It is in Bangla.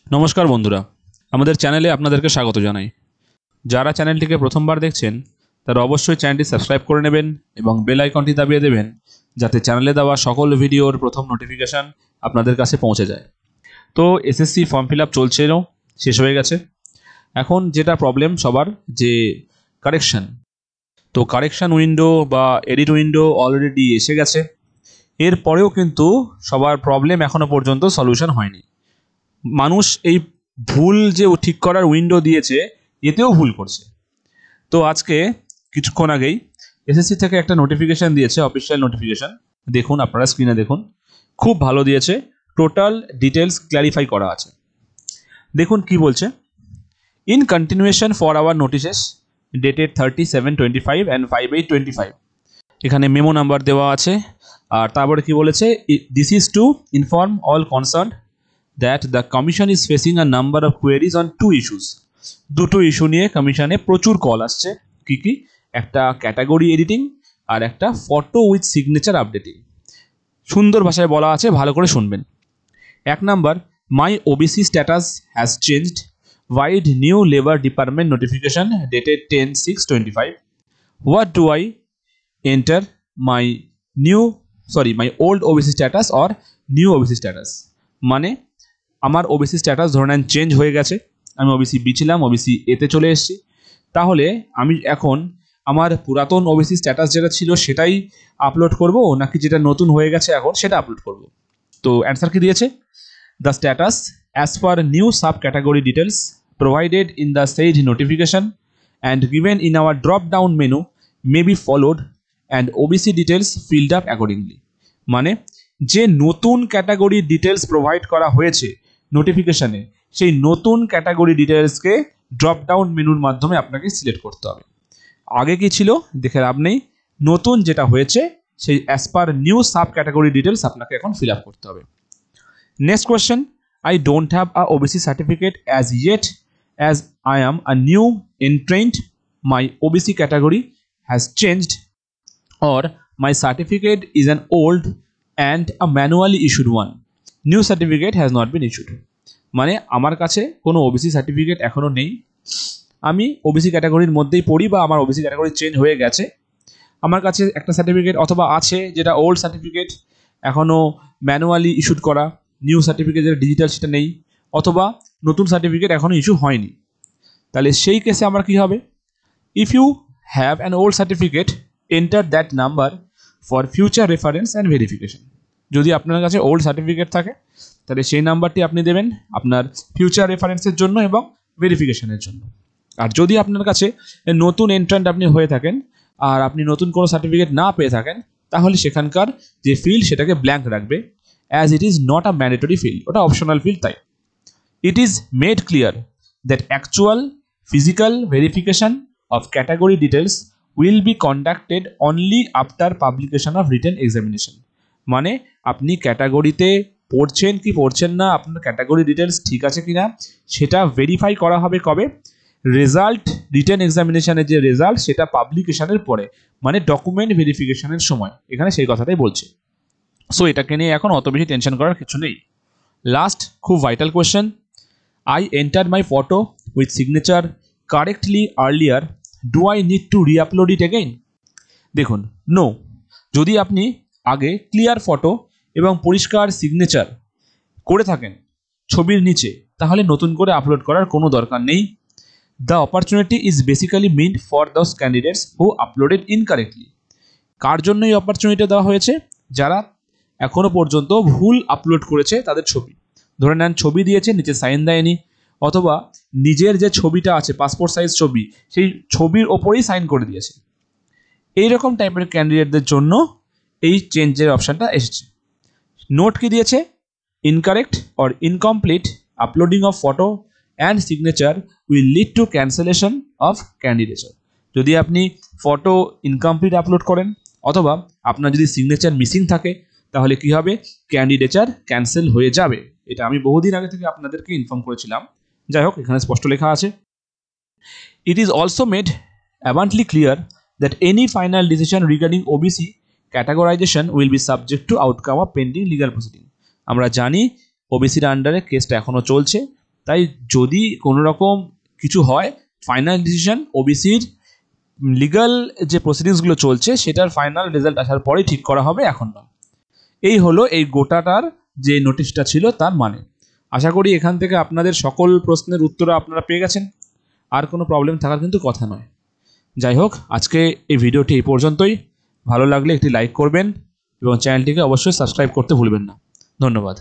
নমস্কার বন্ধুরা, আমাদের চ্যানেলে আপনাদেরকে স্বাগত জানাই। যারা চ্যানেলটিকে প্রথমবার দেখছেন তারা অবশ্যই চ্যানেলটি সাবস্ক্রাইব করে নেবেন এবং বেল আইকনটি দাবিয়ে দেবেন, যাতে চ্যানেলে দেওয়া সকল ভিডিওর প্রথম নোটিফিকেশান আপনাদের কাছে পৌঁছে যায়। তো এসএসসি ফর্ম ফিল আপ চলছিল, শেষ হয়ে গেছে। এখন যেটা প্রবলেম সবার, যে কারেকশান। তো কারেকশান উইন্ডো বা এডিট উইন্ডো অলরেডি এসে গেছে। এরপরেও কিন্তু সবার প্রবলেম এখনও পর্যন্ত সলিউশন হয়নি। মানুষ এই ভুল যে ঠিক করার উইন্ডো দিয়েছে এতেও ভুল করছে। তো আজকে কিছুক্ষণ আগেই এসএসসি থেকে একটা নোটিফিকেশান দিয়েছে, অফিসিয়াল নোটিফিকেশান। দেখুন, আপনারা স্ক্রিনে দেখুন, খুব ভালো দিয়েছে, টোটাল ডিটেলস ক্ল্যারিফাই করা আছে। দেখুন কি বলছে। In continuation for our notices dated 37/25 and 5/8/25, এখানে মেমো নাম্বার দেওয়া আছে। আর তারপরে কি বলেছে, this is to inform all concern that the commission is facing a number of queries on two issues. দুটো ইস্যু নিয়ে কমিশনে প্রচুর কল আসছে। কি কি? একটা ক্যাটাগরি এডিটিং আর একটা ফটো উইথ সিগনেচার আপডেটিং। সুন্দর ভাষায় বলা আছে, ভালো করে শুনবেন। এক number, my OBC status has changed wide new labour department notification dated 10/6/25. What do I enter my my old OBC status or new OBC status? মানে আমার ওবিসি স্ট্যাটাস ধরে নেন চেঞ্জ হয়ে গেছে, আমি ওবিসি বি ছিলাম, ওবিসি এতে চলে এসেছি। তাহলে আমি এখন আমার পুরাতন ওবিসি স্ট্যাটাস যেটা ছিল সেটাই আপলোড করব, নাকি যেটা নতুন হয়ে গেছে এখন সেটা আপলোড করব? তো অ্যান্সার কি দিয়েছে, the status as per new sub category details provided in the Sage notification and given in our drop down menu may be followed and OBC details filled up accordingly. মানে যে নতুন ক্যাটাগরি ডিটেলস প্রোভাইড করা হয়েছে নোটিফিকেশানে, সেই নতুন ক্যাটাগরি ডিটেলসকে ড্রপ ডাউন মেনুর মাধ্যমে আপনাকে সিলেক্ট করতে হবে। আগে কি ছিল দেখে লাভ নেই, নতুন যেটা হয়েছে সেই as per new sub category details আপনাকে এখন ফিল আপ করতে হবে। Next question, I don't have a OBC certificate as yet as I am a new entrant, my OBC category has changed or my certificate is an old and a manually issued one. New certificate has not been issued. মানে আমার কাছে কোনো ওবিসি সার্টিফিকেট এখনও নেই, আমি ওবিসি ক্যাটাগরির মধ্যেই পড়ি বা আমার ওবিসি ক্যাটাগরি চেঞ্জ হয়ে গেছে। আমার কাছে একটা সার্টিফিকেট অথবা আছে যেটা ওল্ড সার্টিফিকেট, এখনও ম্যানুয়ালি ইস্যুড করা, নিউ সার্টিফিকেট যেটা ডিজিটাল সেটা নেই, অথবা নতুন সার্টিফিকেট এখনও ইস্যু হয়নি। তাহলে সেই কেসে আমার কী হবে, if you have an old certificate enter that number for future reference and verification. যদি আপনার কাছে ওল্ড সার্টিফিকেট থাকে তাহলে সেই নাম্বারটি আপনি দেবেন আপনার ফিউচার রেফারেন্সের জন্য এবং ভেরিফিকেশনের জন্য। আর যদি আপনার কাছে নতুন এন্ট্রান্ট আপনি হয়ে থাকেন আর আপনি নতুন কোনো সার্টিফিকেট না পেয়ে থাকেন, তাহলে সেখানকার যে ফিল্ড সেটাকে ব্ল্যাঙ্ক রাখবে, as it is not a mandatory field, ওটা অপশনাল ফিল্ড। তাই it is made clear that actual physical verification of category details will be conducted only after publication of written examination. মানে আপনি ক্যাটাগরিতে পড়ছেন কি পড়ছেন না, আপনার ক্যাটাগরি ডিটেলস ঠিক আছে কিনা সেটা ভেরিফাই করা হবে কবে, রেজাল্ট রিটেন এক্সামিনেশনের যে রেজাল্ট সেটা পাবলিকেশনের পরে, মানে ডকুমেন্ট ভেরিফিকেশনের সময়। এখানে সেই কথাটাই বলছে। সো এটাকে নিয়ে এখন অত বেশি টেনশন করার কিছু নেই। লাস্ট খুব vital question, I enter my photo with signature correctly earlier, do I need to re-upload it again? দেখুন, নো। যদি আপনি আগে ক্লিয়ার ফটো এবং পরিষ্কার সিগনেচার করে থাকেন ছবির নিচে, তাহলে নতুন করে আপলোড করার কোনো দরকার নেই। The opportunity is basically meant for those candidates who uploaded incorrectly. কার জন্য এই অপরচুনিটি দেওয়া হয়েছে? যারা এখনও পর্যন্ত ভুল আপলোড করেছে তাদের ছবি। ধরে নেন ছবি দিয়েছে, নিচে সাইন দেয়নি, অথবা নিজের যে ছবিটা আছে পাসপোর্ট সাইজ ছবি, সেই ছবির ওপরেই সাইন করে দিয়েছে। এইরকম টাইপের ক্যান্ডিডেটদের জন্য এই চেঞ্জের অপশানটা এসেছে। নোট কি দিয়েছে, incorrect or incomplete uploading of photo and signature will lead to cancellation of candidature. যদি আপনি ফটো ইনকমপ্লিট আপলোড করেন অথবা আপনার যদি সিগনেচার মিসিং থাকে, তাহলে কি হবে, ক্যান্ডিডেচার ক্যান্সেল হয়ে যাবে। এটা আমি বহুদিন আগে থেকে আপনাদেরকে ইনফর্ম করেছিলাম। যাই হোক, এখানে স্পষ্ট লেখা আছে। It is also made abundantly clear that any final decision regarding OBC categorisation will be subject to outcome of pending legal proceeding. আমরা জানি ওবিসির আন্ডারে কেসটা এখনও চলছে, তাই যদি কোনো রকম কিছু হয়, ফাইনাল ডিসিশন ওবিসির লিগ্যাল যে প্রসিডিংসগুলো চলছে সেটার ফাইনাল রেজাল্ট আসার পরেই ঠিক করা হবে, এখন না। এই হলো এই গোটাটার যে নোটিশটা ছিল তার মানে। আশা করি এখান থেকে আপনাদের সকল প্রশ্নের উত্তর আপনারা পেয়ে গেছেন, আর কোনো প্রবলেম থাকার কিন্তু কথা নয়। যাই হোক, আজকে এই ভিডিওটি এই পর্যন্তই। ভালো লাগলে একটি লাইক করবেন এবং চ্যানেলটিকে অবশ্যই সাবস্ক্রাইব করতে ভুলবেন না। ধন্যবাদ।